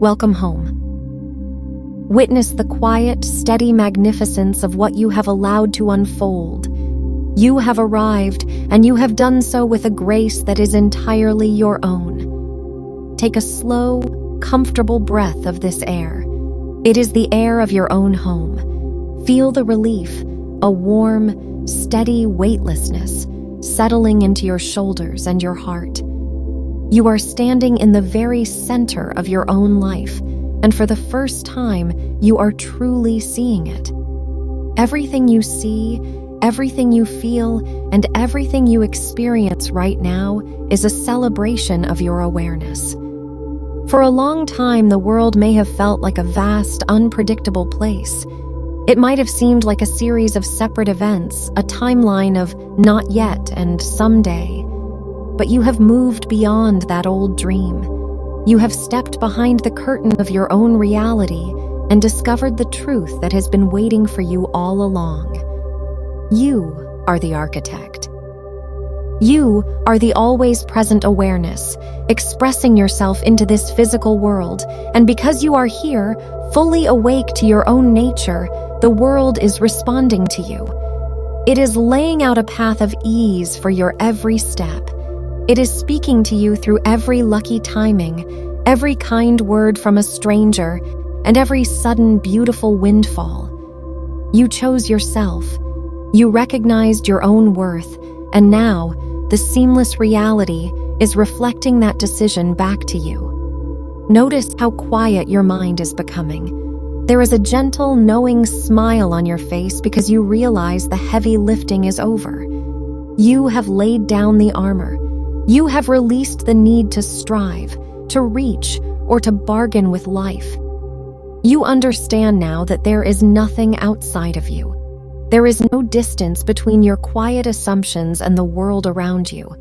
welcome home. Witness the quiet, steady magnificence of what you have allowed to unfold. You have arrived, and you have done so with a grace that is entirely your own. Take a slow, comfortable breath of this air. It is the air of your own home. Feel the relief, a warm, steady weightlessness settling into your shoulders and your heart. You are standing in the very center of your own life, and for the first time, you are truly seeing it. Everything you see, everything you feel, and everything you experience right now is a celebration of your awareness. For a long time, the world may have felt like a vast, unpredictable place. It might have seemed like a series of separate events, a timeline of not yet and someday. But you have moved beyond that old dream. You have stepped behind the curtain of your own reality and discovered the truth that has been waiting for you all along. You are the architect. You are the always present awareness, expressing yourself into this physical world, and because you are here, fully awake to your own nature, the world is responding to you. It is laying out a path of ease for your every step. It is speaking to you through every lucky timing, every kind word from a stranger, and every sudden beautiful windfall. You chose yourself. You recognized your own worth, and now the seamless reality is reflecting that decision back to you. Notice how quiet your mind is becoming. There is a gentle, knowing smile on your face because you realize the heavy lifting is over. You have laid down the armor. You have released the need to strive, to reach, or to bargain with life. You understand now that there is nothing outside of you. There is no distance between your quiet assumptions and the world around you.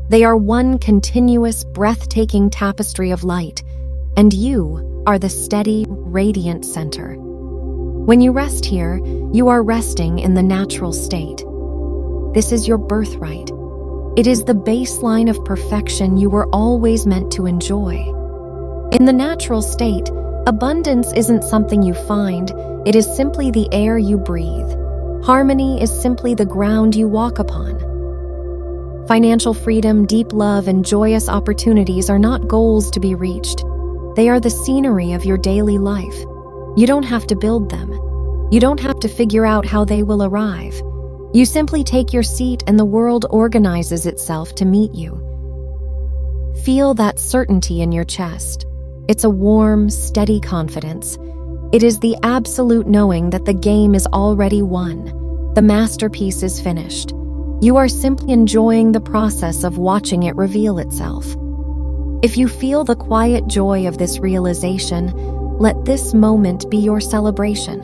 They are one continuous, breathtaking tapestry of light, and you are the steady, radiant center. When you rest here, you are resting in the natural state. This is your birthright. It is the baseline of perfection you were always meant to enjoy. In the natural state, abundance isn't something you find, it is simply the air you breathe. Harmony is simply the ground you walk upon. Financial freedom, deep love, and joyous opportunities are not goals to be reached. They are the scenery of your daily life. You don't have to build them. You don't have to figure out how they will arrive. You simply take your seat and the world organizes itself to meet you. Feel that certainty in your chest. It's a warm, steady confidence. It is the absolute knowing that the game is already won. The masterpiece is finished. You are simply enjoying the process of watching it reveal itself. If you feel the quiet joy of this realization, let this moment be your celebration.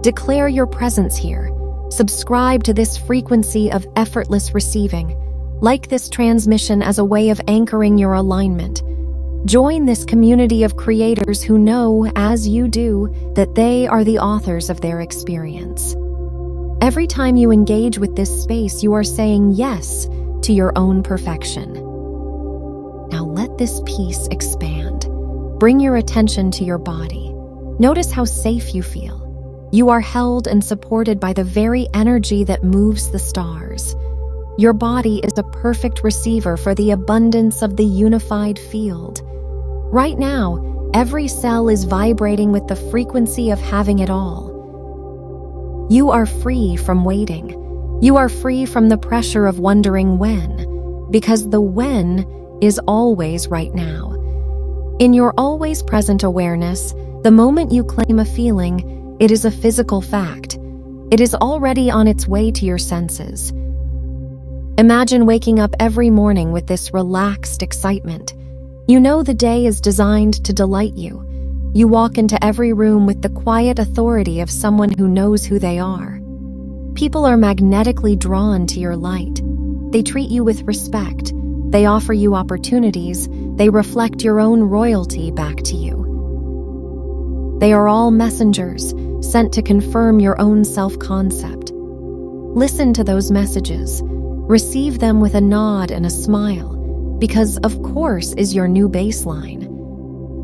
Declare your presence here. Subscribe to this frequency of effortless receiving. Like this transmission as a way of anchoring your alignment. Join this community of creators who know, as you do, that they are the authors of their experience. Every time you engage with this space, you are saying yes to your own perfection. Now let this peace expand. Bring your attention to your body. Notice how safe you feel. You are held and supported by the very energy that moves the stars. Your body is a perfect receiver for the abundance of the unified field. Right now, every cell is vibrating with the frequency of having it all. You are free from waiting. You are free from the pressure of wondering when, because the when is always right now. In your always present awareness, the moment you claim a feeling, it is a physical fact. It is already on its way to your senses. Imagine waking up every morning with this relaxed excitement. You know the day is designed to delight you. You walk into every room with the quiet authority of someone who knows who they are. People are magnetically drawn to your light. They treat you with respect. They offer you opportunities. They reflect your own royalty back to you. They are all messengers sent to confirm your own self-concept. Listen to those messages. Receive them with a nod and a smile, because of course is your new baseline.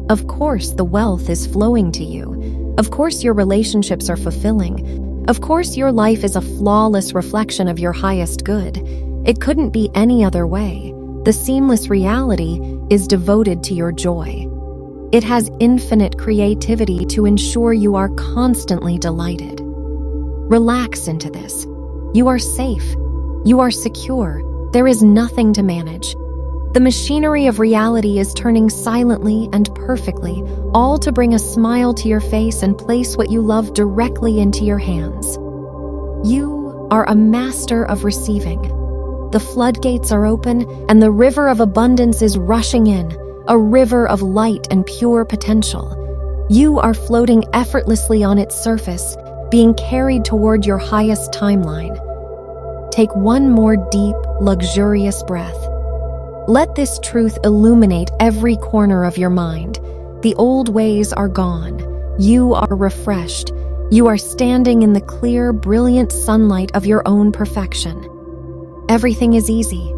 Of course, the wealth is flowing to you. Of course, your relationships are fulfilling. Of course, your life is a flawless reflection of your highest good. It couldn't be any other way. The seamless reality is devoted to your joy. It has infinite creativity to ensure you are constantly delighted. Relax into this. You are safe. You are secure. There is nothing to manage. The machinery of reality is turning silently and perfectly, all to bring a smile to your face and place what you love directly into your hands. You are a master of receiving. The floodgates are open, and the river of abundance is rushing in, a river of light and pure potential. You are floating effortlessly on its surface, being carried toward your highest timeline. Take one more deep, luxurious breath. Let this truth illuminate every corner of your mind. The old ways are gone. You are refreshed. You are standing in the clear, brilliant sunlight of your own perfection. Everything is easy.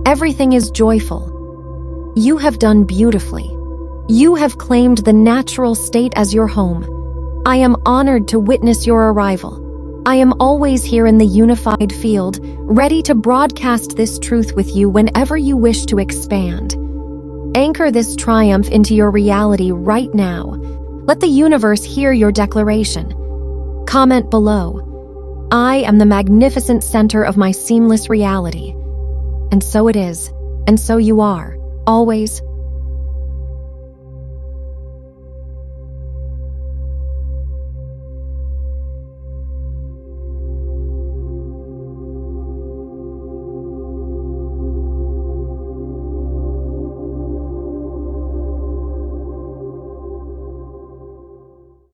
Everything is joyful. You have done beautifully. You have claimed the natural state as your home. I am honored to witness your arrival. I am always here in the unified field, ready to broadcast this truth with you whenever you wish to expand. Anchor this triumph into your reality right now. Let the universe hear your declaration. Comment below. I am the magnificent center of my seamless reality. And so it is, and so you are, always,